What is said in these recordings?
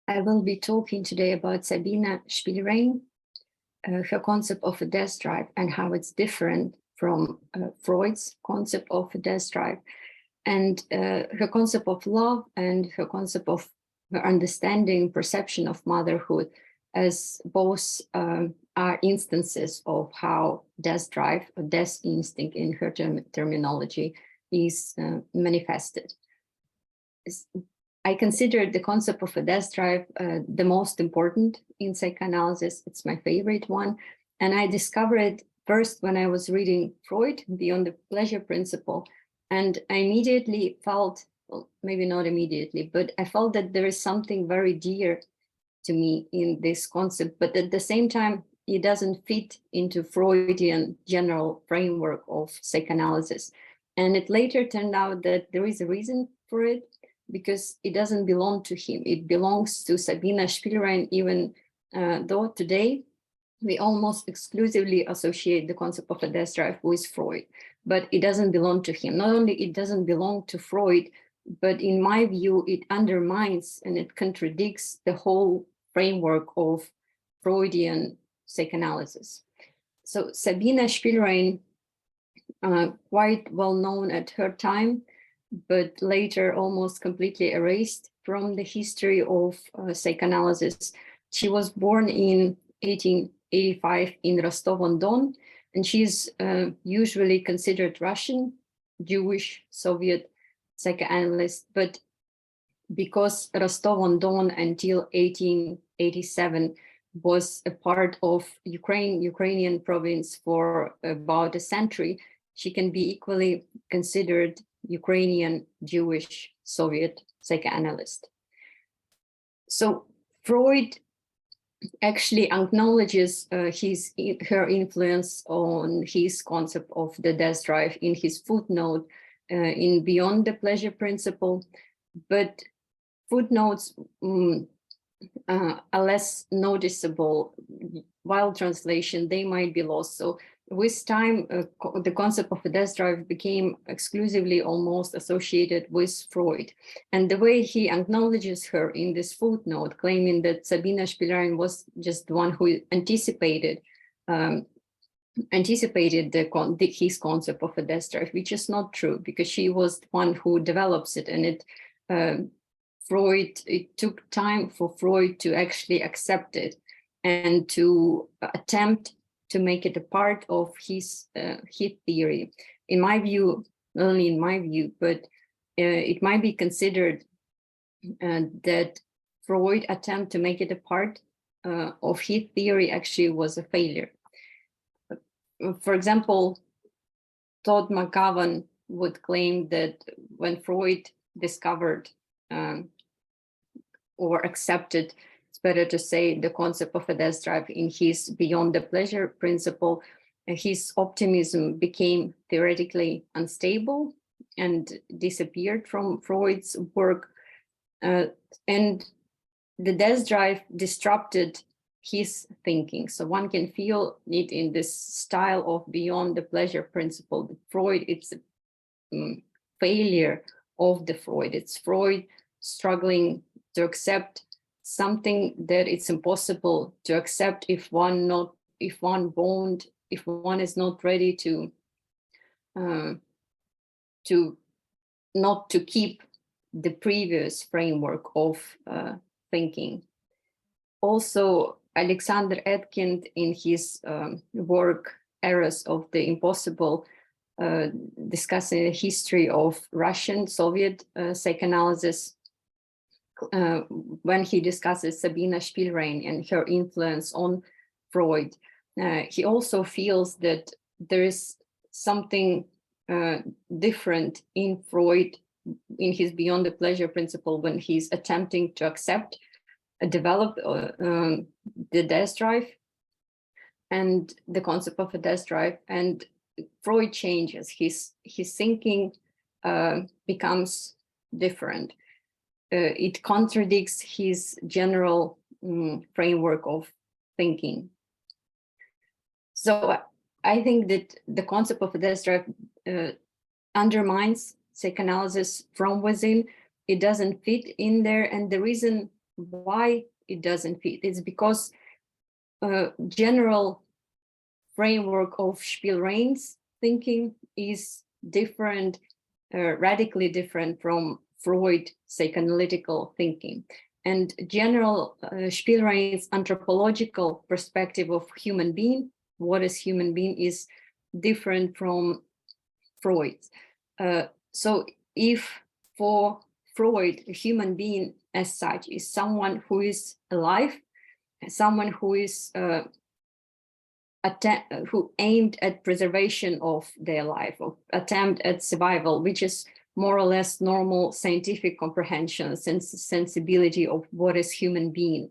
I will be talking today about Sabina Spielrein, her concept of a death drive and how it's different from Freud's concept of a death drive, and her concept of love and her concept of her understanding, perception of motherhood as both are instances of how death drive or death instinct in her terminology is manifested. I consider the concept of a death drive the most important in psychoanalysis. It's my favorite one. And I discovered it first when I was reading Freud, Beyond the Pleasure Principle. And I immediately felt, well, maybe not immediately, but I felt that there is something very dear to me in this concept. But at the same time, it doesn't fit into Freudian general framework of psychoanalysis. And it later turned out that there is a reason for it, because it doesn't belong to him. It belongs to Sabina Spielrein, even though today we almost exclusively associate the concept of a death drive with Freud, but it doesn't belong to him. Not only it doesn't belong to Freud, but in my view, it undermines and it contradicts the whole framework of Freudian psychoanalysis. So Sabina Spielrein, quite well known at her time, but later almost completely erased from the history of psychoanalysis. She was born in 1885 in Rostov-on-Don, and she's usually considered Russian, Jewish, Soviet psychoanalyst, but because Rostov-on-Don until 1887 was a part of Ukrainian province for about a century, she can be equally considered Ukrainian, Jewish, Soviet psychoanalyst. So Freud actually acknowledges her influence on his concept of the death drive in his footnote in Beyond the Pleasure Principle, but footnotes are less noticeable. While translation, they might be lost. So with time, the concept of a death drive became exclusively almost associated with Freud. And the way he acknowledges her in this footnote, claiming that Sabina Spielrein was just the one who anticipated his concept of a death drive, which is not true, because she was the one who develops it. And it took time for Freud to actually accept it and to attempt to make it a part of his theory. In my view, not only in my view, but it might be considered that Freud attempt to make it a part of his theory actually was a failure. For example, Todd McGowan would claim that when Freud discovered or accepted, it's better to say, the concept of a death drive in his Beyond the Pleasure Principle, his optimism became theoretically unstable and disappeared from Freud's work. And the death drive disrupted his thinking. So one can feel it in this style of Beyond the Pleasure Principle. Freud, it's a failure of the Freud. It's Freud struggling to accept something that it's impossible to accept if one is not ready to not to keep the previous framework of thinking. Also, Alexander Etkind, in his work Eras of the Impossible, discussing the history of Russian Soviet psychoanalysis, when he discusses Sabina Spielrein and her influence on Freud, he also feels that there is something different in Freud in his Beyond the Pleasure Principle when he's attempting to accept, develop the death drive and the concept of a death drive, and Freud changes. His thinking becomes different. It contradicts his general framework of thinking. So I think that the concept of a death drive undermines psychoanalysis from within. It doesn't fit in there, and the reason why it doesn't fit? It's because general framework of Spielrein's thinking is different, radically different from Freud psychoanalytical thinking. And general Spielrein's anthropological perspective of human being, what is human being, is different from Freud's. So if for Freud, a human being as such is someone who is alive, someone who is who aimed at preservation of their life, or attempt at survival, which is more or less normal scientific comprehension, sensibility of what is human being.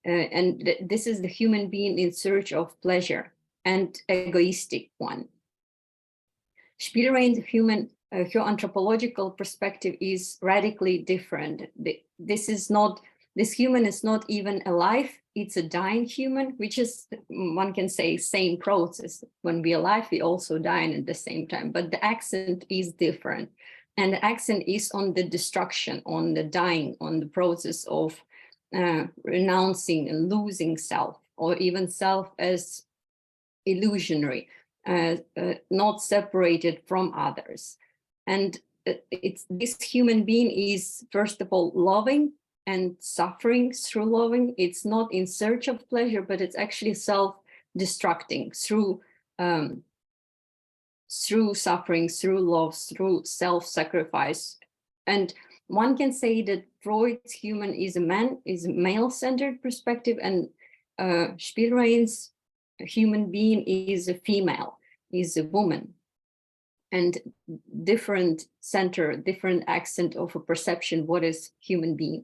And this is the human being in search of pleasure, and egoistic one. Spielrein's her anthropological perspective is radically different. This human is not even alive, it's a dying human, which is, one can say, same process. When we're alive, we also die at the same time, but the accent is different. And the accent is on the destruction, on the dying, on the process of renouncing and losing self, or even self as illusionary, not separated from others. And this human being is, first of all, loving and suffering through loving. It's not in search of pleasure, but it's actually self-destructing through suffering, through love, through self-sacrifice. And one can say that Freud's human is a male-centered perspective, and Spielrein's human being is a female, is a woman. And different center, different accent of a perception, what is human being.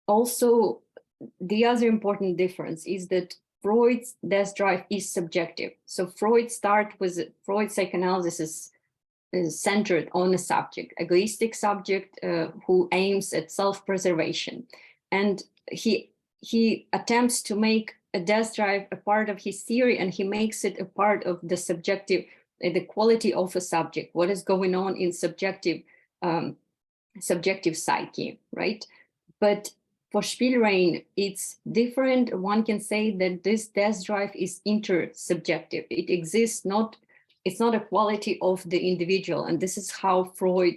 Also, the other important difference is that Freud's death drive is subjective. So Freud's psychoanalysis is centered on a subject, egoistic subject who aims at self-preservation. And he attempts to make a death drive a part of his theory, and he makes it a part of the subjective, the quality of a subject, what is going on in subjective psyche, right? But for Spielrein, it's different. One can say that this death drive is intersubjective. It exists it's not a quality of the individual, and this is how Freud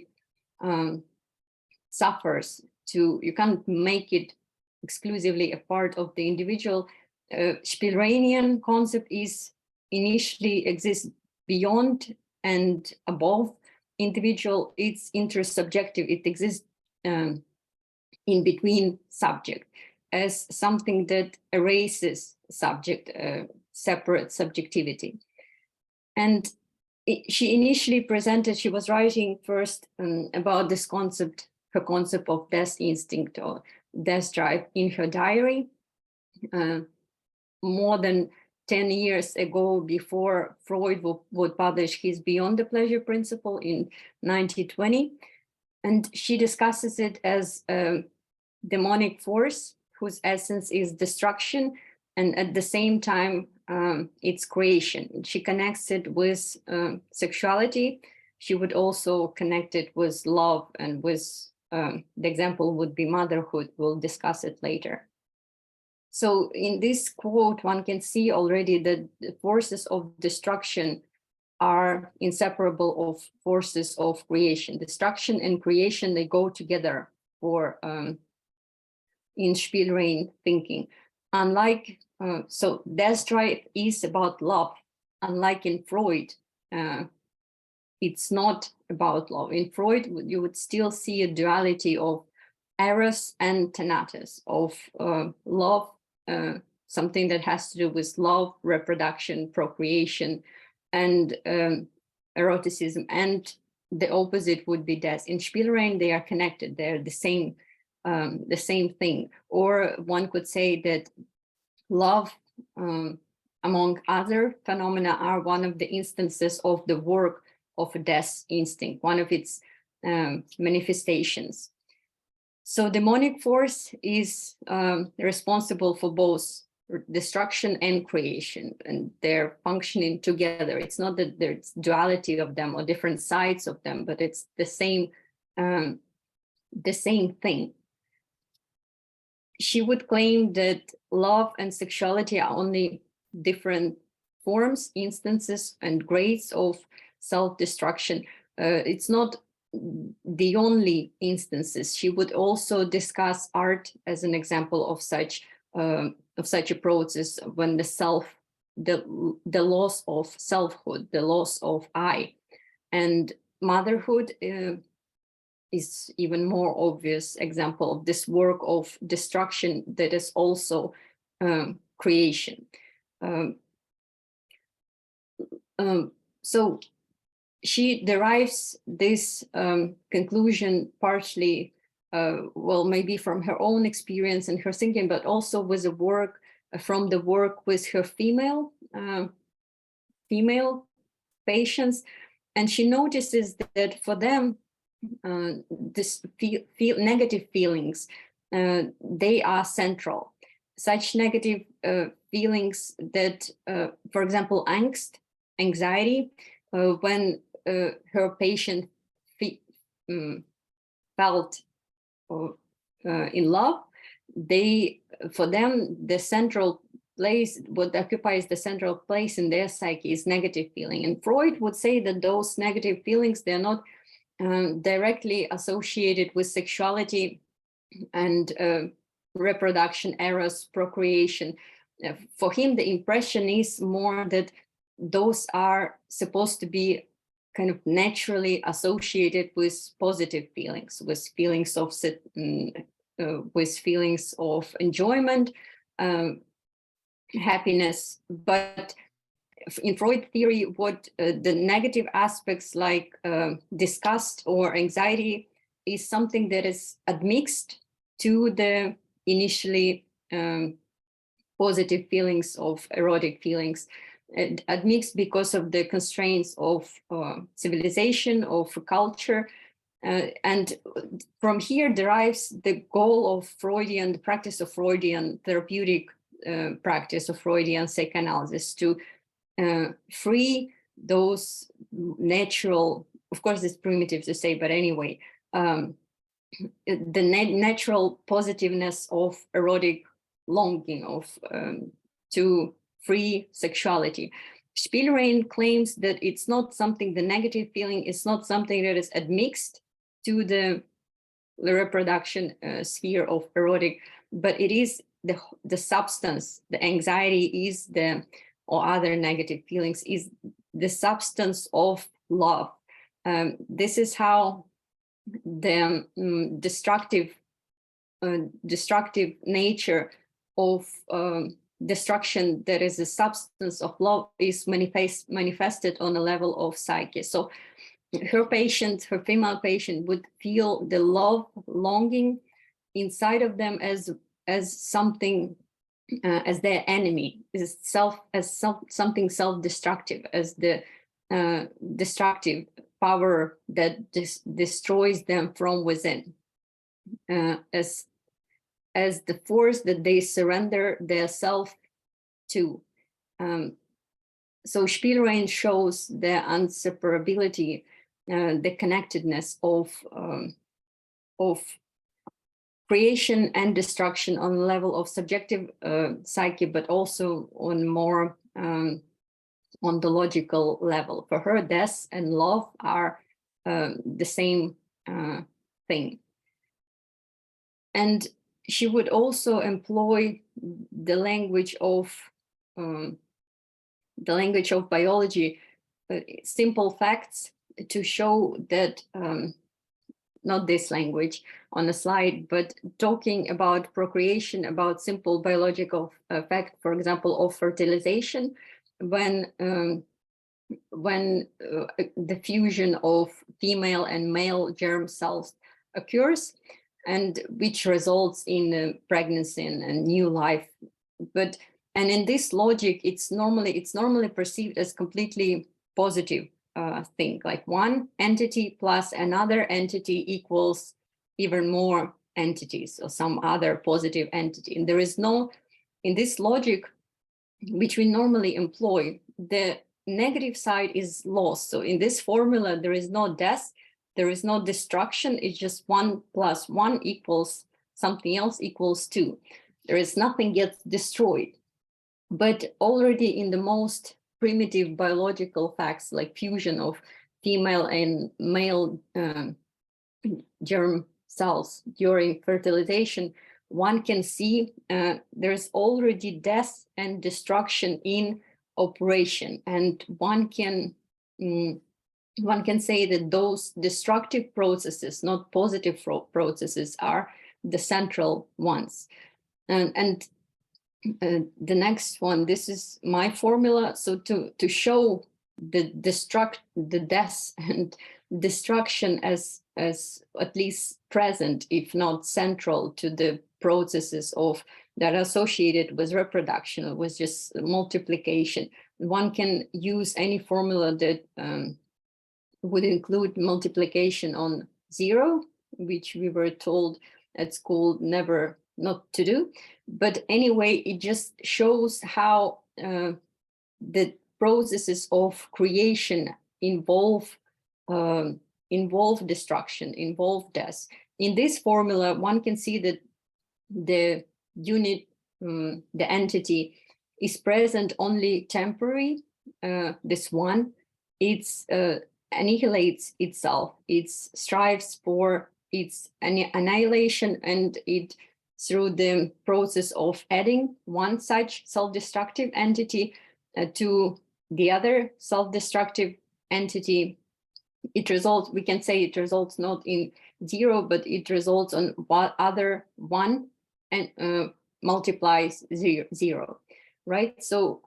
suffers. You can't make it exclusively a part of the individual. Spielreinian concept is initially exists beyond and above individual. It's intersubjective. It exists in between subject as something that erases subject, separate subjectivity. And she initially presented, she was writing first about this concept, her concept of death instinct or death drive, in her diary more than 10 years ago, before Freud would publish his Beyond the Pleasure Principle in 1920. And she discusses it as a demonic force whose essence is destruction, and at the same time, it's creation. She connects it with sexuality. She would also connect it with love, and with the example would be motherhood. We'll discuss it later. So in this quote, one can see already that the forces of destruction are inseparable of forces of creation. Destruction and creation, they go together for in Spielrein thinking. Unlike, so death drive is about love. Unlike in Freud, it's not about love. In Freud, you would still see a duality of eros and thanatos, of love, something that has to do with love, reproduction, procreation, and eroticism, and the opposite would be death. In Spielrein, they are connected. They're the same thing. Or one could say that love, among other phenomena, are one of the instances of the work of a death instinct, one of its manifestations. So demonic force is responsible for both destruction and creation, and they're functioning together. It's not that there's duality of them or different sides of them, but it's the same thing. she would claim that love and sexuality are only different forms, instances, and grades of self-destruction. It's not the only instances. She would also discuss art as an example of such a process, when the loss of selfhood, the loss of I, and motherhood is even more obvious example of this work of destruction that is also creation. So she derives this conclusion partially, well, maybe from her own experience and her thinking, but also with the work from the work with her female patients. And she notices that for them, this negative feelings, they are central. Such negative feelings that, for example, anxiety, when her patient felt in love, for them, the central place, what occupies the central place in their psyche is negative feeling. And Freud would say that those negative feelings, they're not directly associated with sexuality and reproduction, eros, procreation. For him, the impression is more that those are supposed to be kind of naturally associated with positive feelings, with feelings of enjoyment, happiness. But in Freud theory, what the negative aspects like disgust or anxiety is something that is admixed to the initially positive feelings of erotic feelings, admixed because of the constraints of civilization, of culture. And from here derives the goal of Freudian, the practice of Freudian therapeutic practice of Freudian psychoanalysis, to free those natural, of course it's primitive to say, but anyway, the natural positiveness of erotic longing, of to free sexuality. Spielrein claims that it's not something, the negative feeling is not something that is admixed to the reproduction sphere of erotic, but it is the substance. The anxiety is or other negative feelings is the substance of love. This is how the destructive nature of destruction, that is the substance of love, is manifested on a level of psyche. So her female patient would feel the love longing inside of them as something, as their enemy, as something self-destructive, as the destructive power that destroys them from within, as the force that they surrender their self to. So Spielrein shows the inseparability, the connectedness of creation and destruction on the level of subjective psyche, but also on more ontological level. For her, death and love are the same thing. And she would also employ the language of biology, simple facts, to show that, not this language on the slide, but talking about procreation, about simple biological fact, for example, of fertilization, when the fusion of female and male germ cells occurs, and which results in pregnancy and new life. And in this logic, it's normally perceived as completely positive thing, like one entity plus another entity equals even more entities or some other positive entity. And there is no, in this logic, which we normally employ, the negative side is lost. So in this formula, there is no death, there is no destruction, it's just 1 + 1 equals something else equals 2. There is nothing gets destroyed. But already in the most primitive biological facts, like fusion of female and male germ cells during fertilization, one can see there's already death and destruction in operation, and one can say that those destructive processes, not positive processes, are the central ones. And the next one, this is my formula. So to show the death and destruction as at least present, if not central, to the processes of that are associated with reproduction, with just multiplication, one can use any formula that would include multiplication on 0, which we were told at school never not to do. But anyway, it just shows how the processes of creation involve destruction, involve death. In this formula, one can see that the unit, the entity, is present only temporary. This one, it's annihilates itself, it strives for its annihilation, and it, through the process of adding one such self-destructive entity to the other self-destructive entity, it results, we can say it results not in 0, but it results on other 1 and multiplies 0, right? So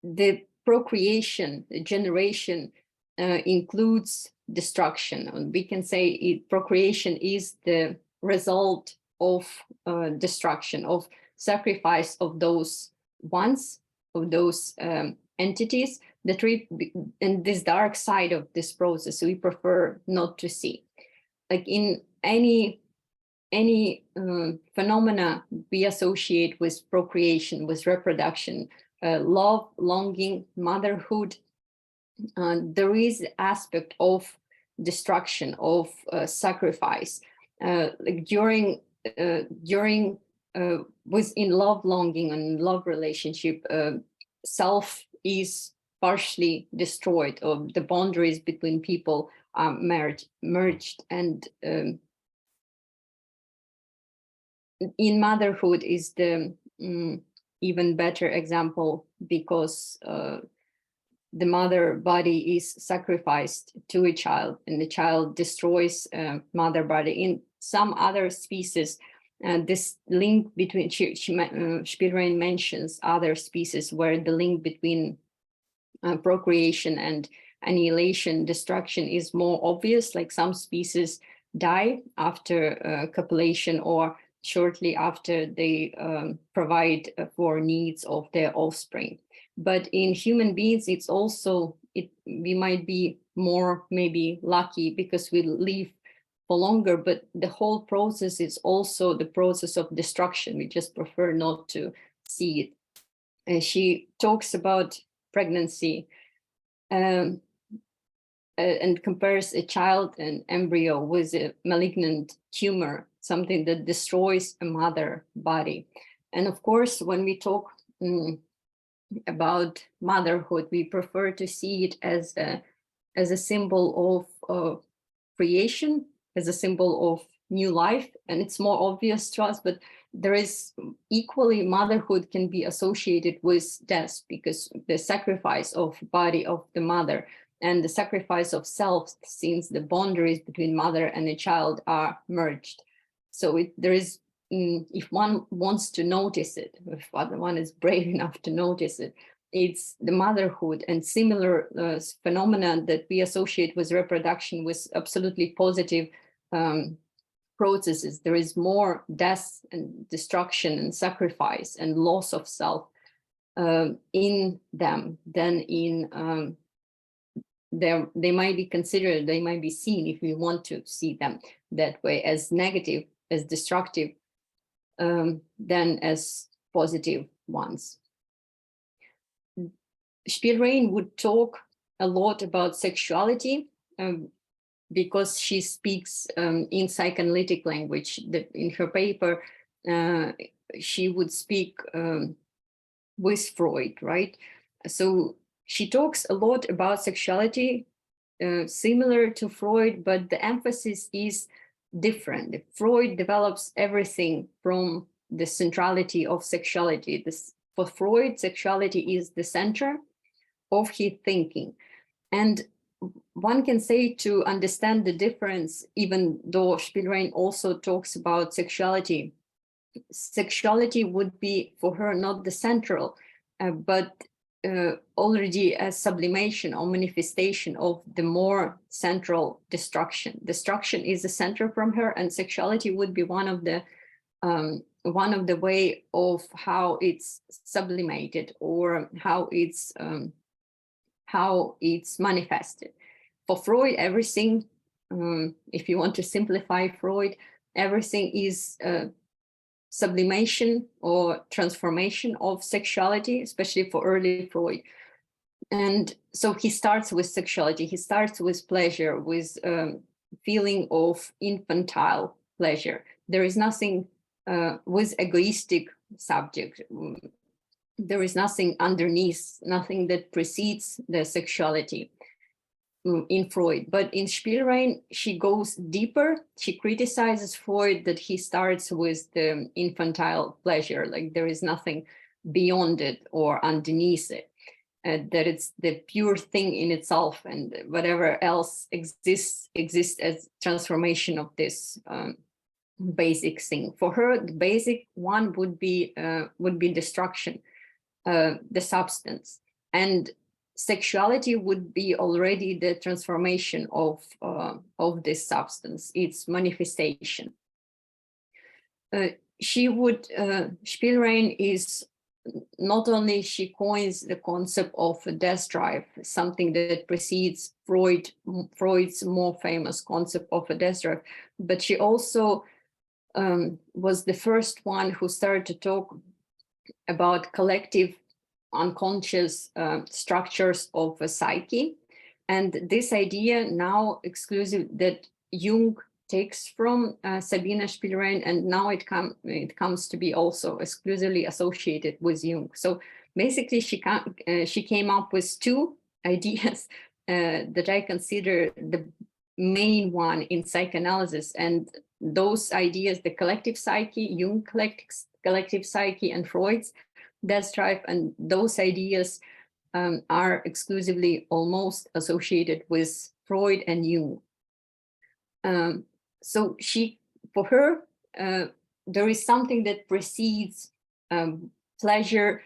the procreation, the generation includes destruction. And we can say procreation is the result of destruction, of sacrifice of those ones, of those entities that and this dark side of this process we prefer not to see. Like in any phenomena we associate with procreation, with reproduction, love, longing, motherhood, there is aspect of destruction, of sacrifice. Like during within love, longing, and love relationship, self is partially destroyed, or the boundaries between people are merged, and in motherhood is the even better example, because the mother body is sacrificed to a child, and the child destroys mother body. In some other species, this link between, Spielrein mentions other species where the link between procreation and annihilation, destruction, is more obvious. Like some species die after copulation or shortly after they provide for needs of their offspring. But in human beings, it's also, we might be more maybe lucky because we live for longer, but the whole process is also the process of destruction. We just prefer not to see it. And she talks about pregnancy and compares a child, an embryo, with a malignant tumor, something that destroys a mother body. And of course, when we talk about motherhood, we prefer to see it as a symbol of creation, as a symbol of new life, and it's more obvious to us. But there is equally, motherhood can be associated with death, because the sacrifice of body of the mother and the sacrifice of self, since the boundaries between mother and a child are merged. So there is, if one wants to notice it, if one is brave enough to notice it, it's the motherhood and similar phenomena that we associate with reproduction, with absolutely positive processes. There is more death and destruction and sacrifice and loss of self in them than in they might be considered, they might be seen, if we want to see them that way, as negative, as destructive, than as positive ones. Spielrein would talk a lot about sexuality. because she speaks in psychoanalytic language. In her paper, she would speak with Freud, right? So she talks a lot about sexuality, similar to Freud, but the emphasis is different. Freud develops everything from the centrality of sexuality. For Freud, sexuality is the center of his thinking. And one can say, to understand the difference, even though Spielrein also talks about sexuality, sexuality would be for her not the central, but already a sublimation or manifestation of the more central destruction. Destruction is the center from her, and sexuality would be one of the way of how it's sublimated, or how it's manifested. For Freud, everything, if you want to simplify Freud, everything is sublimation or transformation of sexuality, especially for early Freud. And so he starts with sexuality, he starts with pleasure, with feeling of infantile pleasure. There is nothing with egoistic subject. There is nothing underneath, nothing that precedes the sexuality in Freud. But in Spielrein, she goes deeper. She criticizes Freud that he starts with the infantile pleasure, like there is nothing beyond it or underneath it, that it's the pure thing in itself, and whatever else exists as transformation of this basic thing. For her, the basic one would be destruction, the substance, and sexuality would be already the transformation of this substance, its manifestation. Spielrein is not only, she coins the concept of a death drive, something that precedes Freud's more famous concept of a death drive, but she also was the first one who started to talk about collective unconscious structures of a psyche. And this idea now exclusive that Jung takes from Sabina Spielrein, and now it comes to be also exclusively associated with Jung. So basically she came up with two ideas that I consider the main one in psychoanalysis, and those ideas, the collective psyche, Jung collective psyche, and Freud's death drive, and those ideas are exclusively almost associated with Freud and Jung. So for her, there is something that precedes pleasure,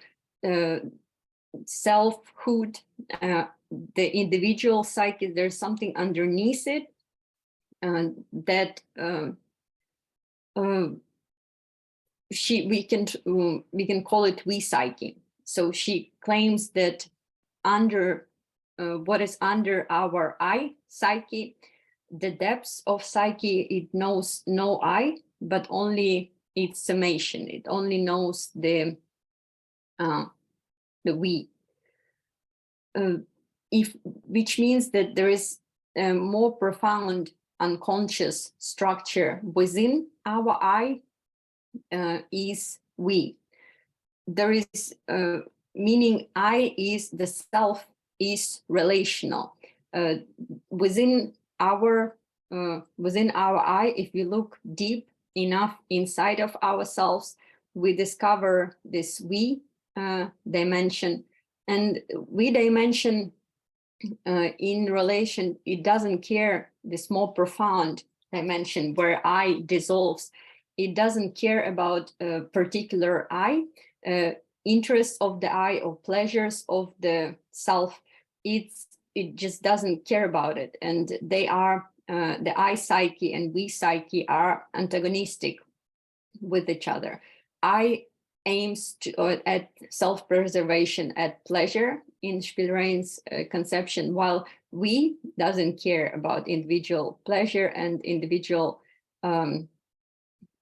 selfhood, the individual psyche. There's something underneath it that we can call it we psyche. So she claims that under what is under our I psyche, the depths of psyche, it knows no I, but only its summation. It only knows the we. Which means that there is a more profound unconscious structure within our I, is we. There is meaning I is the self is relational. Within our I, if we look deep enough inside of ourselves, we discover this we dimension. And we dimension in relation, it doesn't care, this more profound dimension where I dissolves. It doesn't care about a particular I, interests of the I, or pleasures of the self. It just doesn't care about it. And they are, the I psyche and we psyche are antagonistic with each other. I aims at self-preservation, at pleasure in Spielrein's conception, while we doesn't care about individual pleasure and individual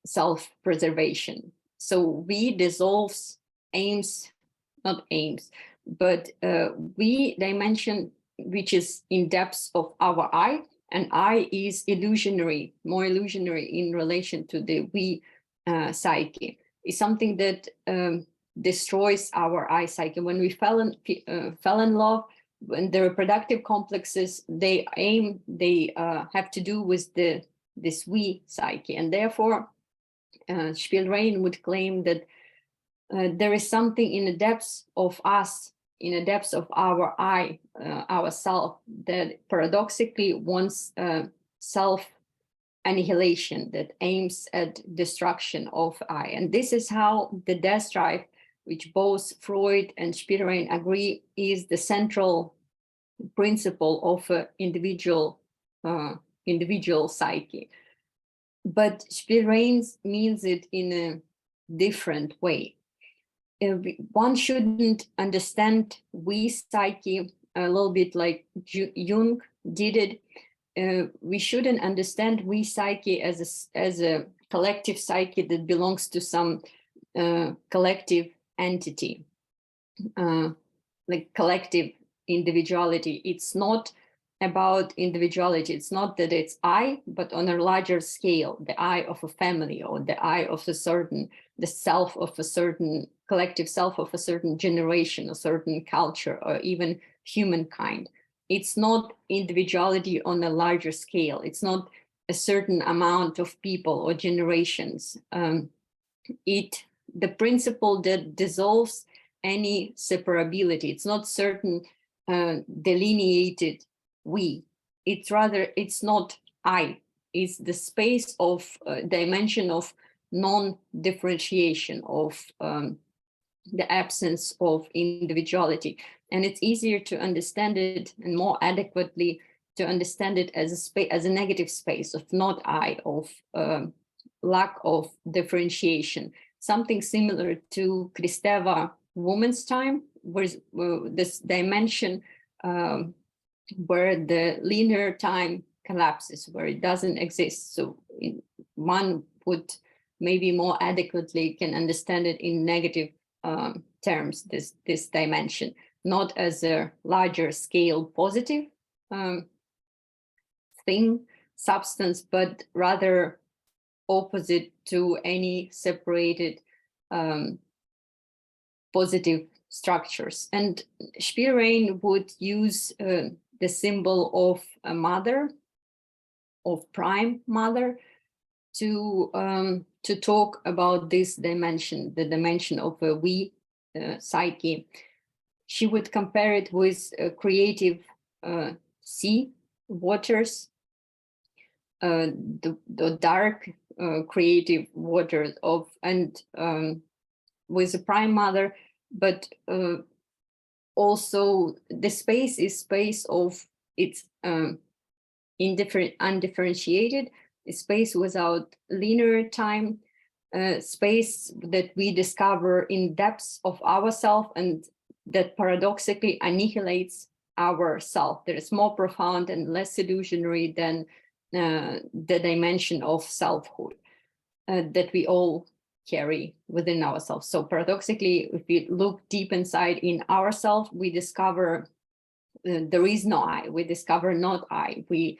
self-preservation. So we dissolves but we dimension, which is in depths of our I, and I is illusionary, more illusionary in relation to the we psyche. It's something that destroys our I psyche. When we fell in love, when the reproductive complexes they have to do with this we psyche, and therefore Spielrein would claim that there is something in the depths of us, in the depths of our I, ourself, that paradoxically wants self-annihilation, that aims at destruction of I. And this is how the death drive, which both Freud and Spielrein agree, is the central principle of an individual psyche. But Spielrein means it in a different way. One shouldn't understand we psyche a little bit like Jung did it. We shouldn't understand we psyche as a collective psyche that belongs to some collective entity, like collective individuality. It's not about individuality. It's not that it's I, but on a larger scale, the I of a family, or the I of a certain, the self of a certain collective self of a certain generation, a certain culture, or even humankind. It's not individuality on a larger scale. It's not a certain amount of people or generations. The principle that dissolves any separability. It's not certain delineated we. It's rather, it's not I. It's the space of dimension of non-differentiation, of the absence of individuality. And it's easier to understand it, and more adequately to understand it as a space, as a negative space of not I, of lack of differentiation. Something similar to Kristeva woman's time, where this dimension where the linear time collapses, where it doesn't exist. So one would maybe more adequately can understand it in negative terms, this dimension, not as a larger scale positive thing, substance, but rather opposite to any separated positive structures. And Spielrein would use the symbol of a mother, of prime mother, to talk about this dimension, the dimension of a we psyche. She would compare it with creative sea waters, the dark creative waters of, and with a prime mother, but also the space is space of it's undifferentiated, space without linear time, space that we discover in depths of ourself, and that paradoxically annihilates ourself. That is more profound and less illusionary than the dimension of selfhood that we all carry within ourselves. So paradoxically, if we look deep inside in ourselves, we discover there is no I. We discover not I. We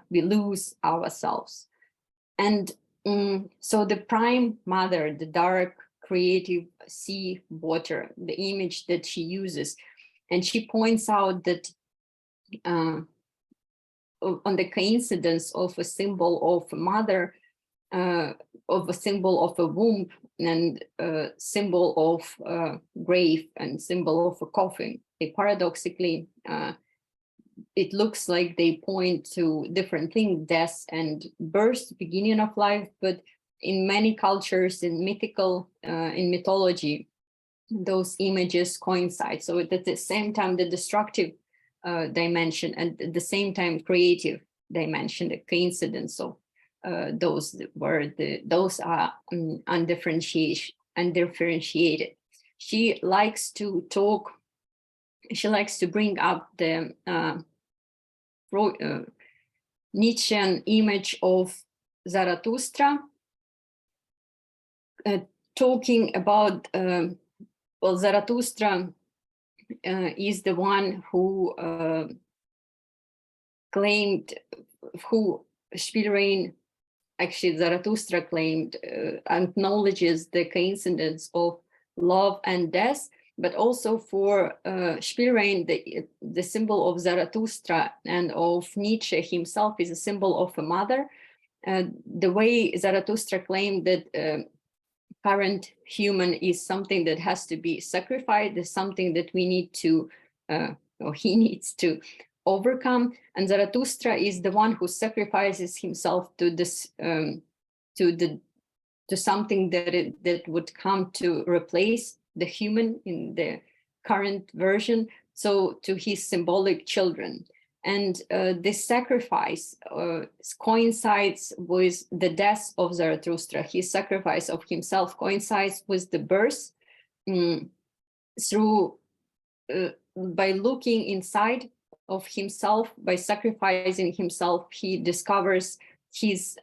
lose ourselves. And so the prime mother, the dark creative sea water, the image that she uses, and she points out that on the coincidence of a symbol of a mother, of a symbol of a womb, and a symbol of grave, and symbol of a coffin. They paradoxically, it looks like they point to different things, death and birth, beginning of life, but in many cultures, in mythology, those images coincide. So at the same time, the destructive dimension, and at the same time, creative dimension, the coincidence of those are undifferentiated. She likes to talk. She likes to bring up the Nietzschean image of Zarathustra, talking about well, Zarathustra is the one who claimed who Spielrein, actually Zarathustra claimed, acknowledges the coincidence of love and death, but also for Spielrein, the symbol of Zarathustra and of Nietzsche himself is a symbol of a mother. The way Zarathustra claimed that current human is something that has to be sacrificed, is something that we need to, or he needs to overcome. And Zarathustra is the one who sacrifices himself to this, to something that would come to replace the human in the current version. So to his symbolic children. And this sacrifice coincides with the death of Zarathustra. His sacrifice of himself coincides with the birth through, by looking inside of himself, by sacrificing himself, he discovers his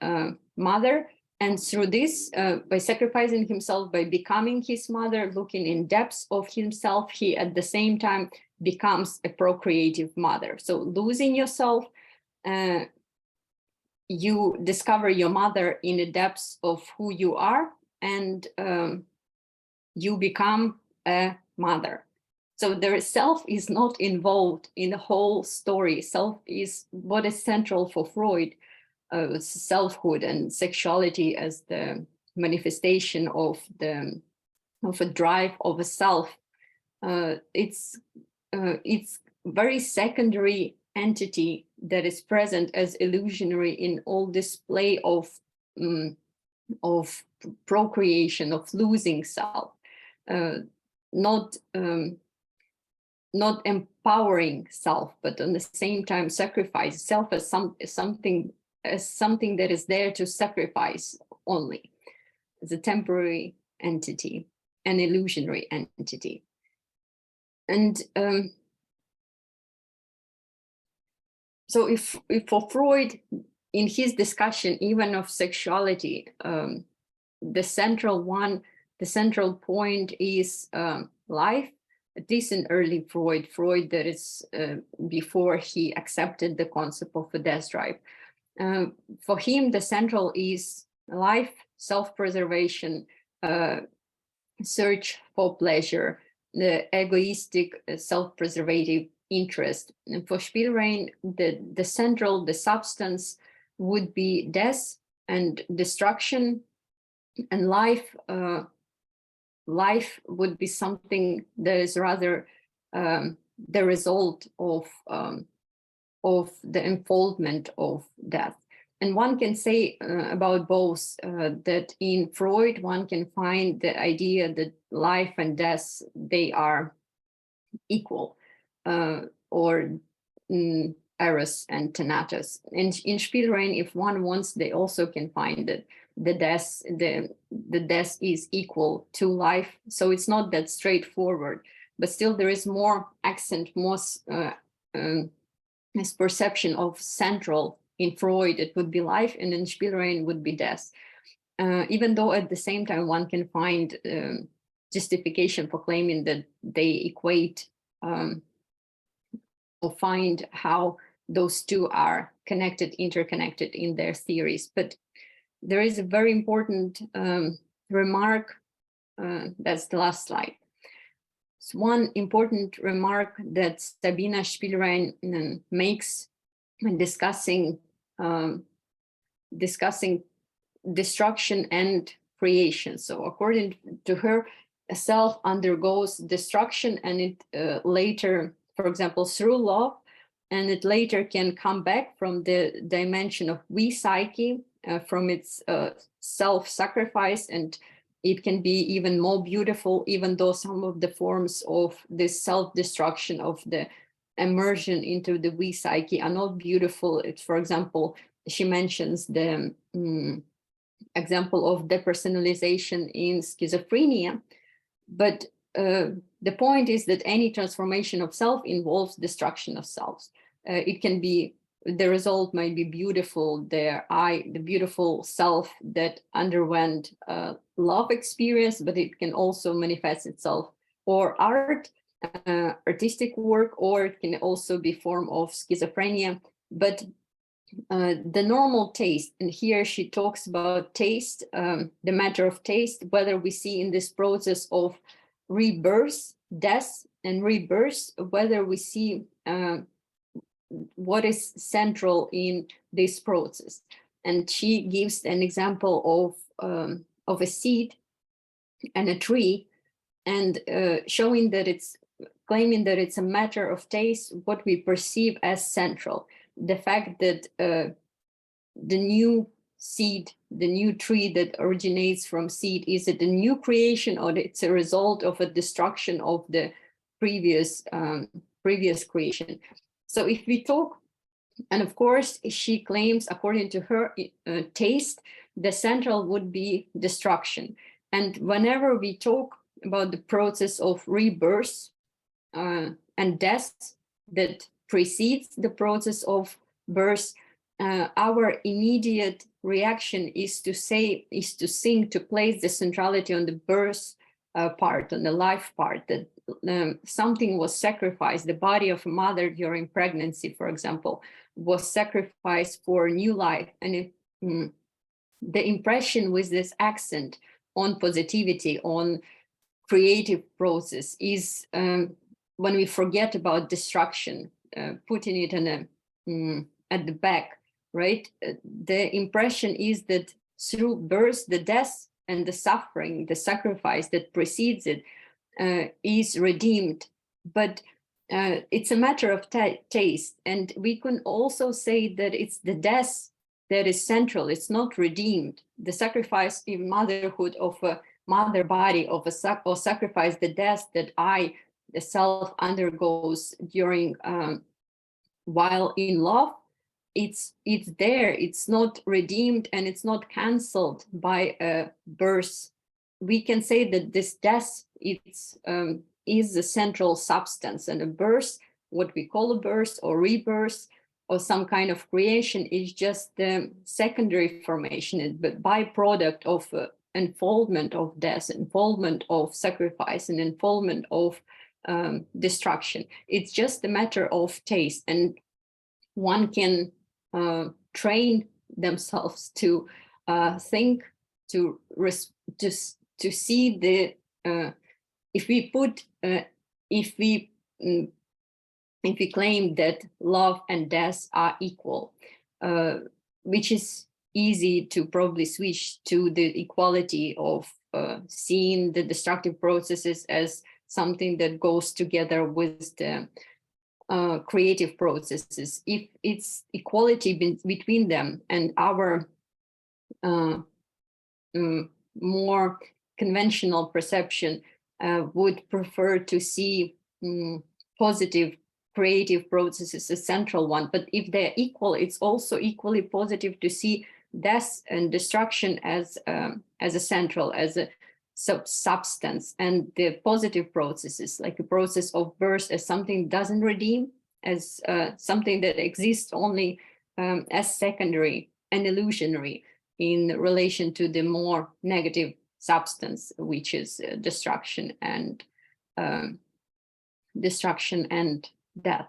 mother. And through this, by sacrificing himself, by becoming his mother, looking in depths of himself, he at the same time becomes a procreative mother. So losing yourself, you discover your mother in the depths of who you are, and you become a mother. So the self is not involved in the whole story. Self is what is central for Freud, selfhood and sexuality as the manifestation of a drive of a self. It's very secondary entity that is present as illusionary in all display of procreation, of losing self, not empowering self, but at the same time sacrifice self as something that is there to sacrifice only, as a temporary entity, an illusionary entity. And so if for Freud, in his discussion even of sexuality, the central point is life, at least in early Freud that is before he accepted the concept of a death drive. For him, the central is life, self-preservation, search for pleasure, the egoistic, self-preservative interest. And for Spielrein, the central, the substance would be death and destruction, and life. Life would be something that is rather the result of the unfoldment of death. And one can say about both that in Freud, one can find the idea that life and death, they are equal, or eros and thanatos. And in Spielrein, if one wants, they also can find that the death is equal to life. So it's not that straightforward, but still there is more accent, more this perception of central in Freud, it would be life, and in Spielrein would be death. Even though at the same time one can find justification for claiming that they equate, or find how those two are connected, interconnected in their theories. But there is a very important remark, that's the last slide. So one important remark that Sabina Spielrein makes when discussing destruction and creation. So according to her, a self undergoes destruction, and it later, for example, through love, and it later can come back from the dimension of we psyche, from its self-sacrifice, and it can be even more beautiful, even though some of the forms of this self-destruction, of the immersion into the we psyche, are not beautiful. It's, for example, she mentions the example of depersonalization in schizophrenia, but the point is that any transformation of self involves destruction of selves. It can be, the result might be beautiful, the beautiful self that underwent love experience, but it can also manifest itself or art, artistic work, or it can also be form of schizophrenia. But the normal taste, and here she talks about taste, the matter of taste, whether we see in this process of rebirth, death and rebirth, whether we see what is central in this process. And she gives an example of a seed and a tree, and showing that it's claiming that it's a matter of taste, what we perceive as central. The fact that the new seed, the new tree that originates from seed, is it a new creation or it's a result of a destruction of the previous creation? So if we talk, and of course she claims, according to her taste, the central would be destruction. And whenever we talk about the process of rebirth and death that precedes the process of birth, our immediate reaction is to think, to place the centrality on the birth part, on the life part, that something was sacrificed. The body of a mother during pregnancy, for example, was sacrificed for new life. And the impression with this accent on positivity, on creative process, is when we forget about destruction, putting it in at the back, right? The impression is that through birth, the death and the suffering, the sacrifice that precedes it is redeemed. But it's a matter of taste. And we can also say that it's the death that is central. It's not redeemed. The sacrifice in motherhood of a mother body, or sacrifice, the death that the self undergoes during while in love, it's there. It's not redeemed, and it's not cancelled by a birth. We can say that this death is the central substance, and a birth, what we call a birth or rebirth or some kind of creation, is just the secondary formation, but byproduct of unfoldment of death, unfoldment of sacrifice, and unfoldment of destruction. It's just a matter of taste, and one can train themselves to think, to see the if we claim that love and death are equal, which is easy to probably switch to the equality of seeing the destructive processes as something that goes together with the creative processes. If it's equality between them, and our more conventional perception would prefer to see positive creative processes as central one. But if they're equal, it's also equally positive to see death and destruction as a central, as a substance, and the positive processes, like a process of birth, as something doesn't redeem, as something that exists only as secondary and illusionary in relation to the more negative substance, which is destruction and death.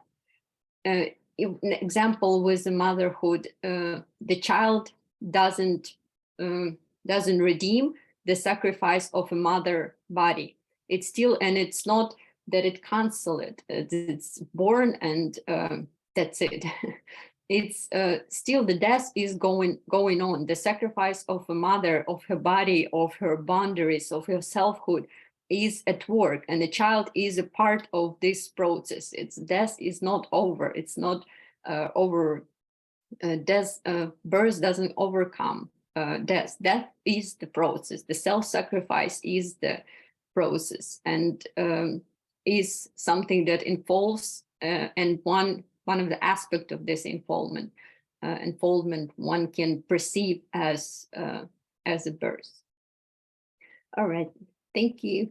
An example with the motherhood, the child doesn't redeem the sacrifice of a mother body. It's still, and it's not that it cancels it. It's born and that's it. It's still the death is going on. The sacrifice of a mother, of her body, of her boundaries, of her selfhood is at work, and the child is a part of this process. Its death is not over. It's not over. Death, birth doesn't overcome death. Death is the process. The self-sacrifice is the process, and is something that involves, and one of the aspects of this unfoldment one can perceive as a birth. All right, thank you.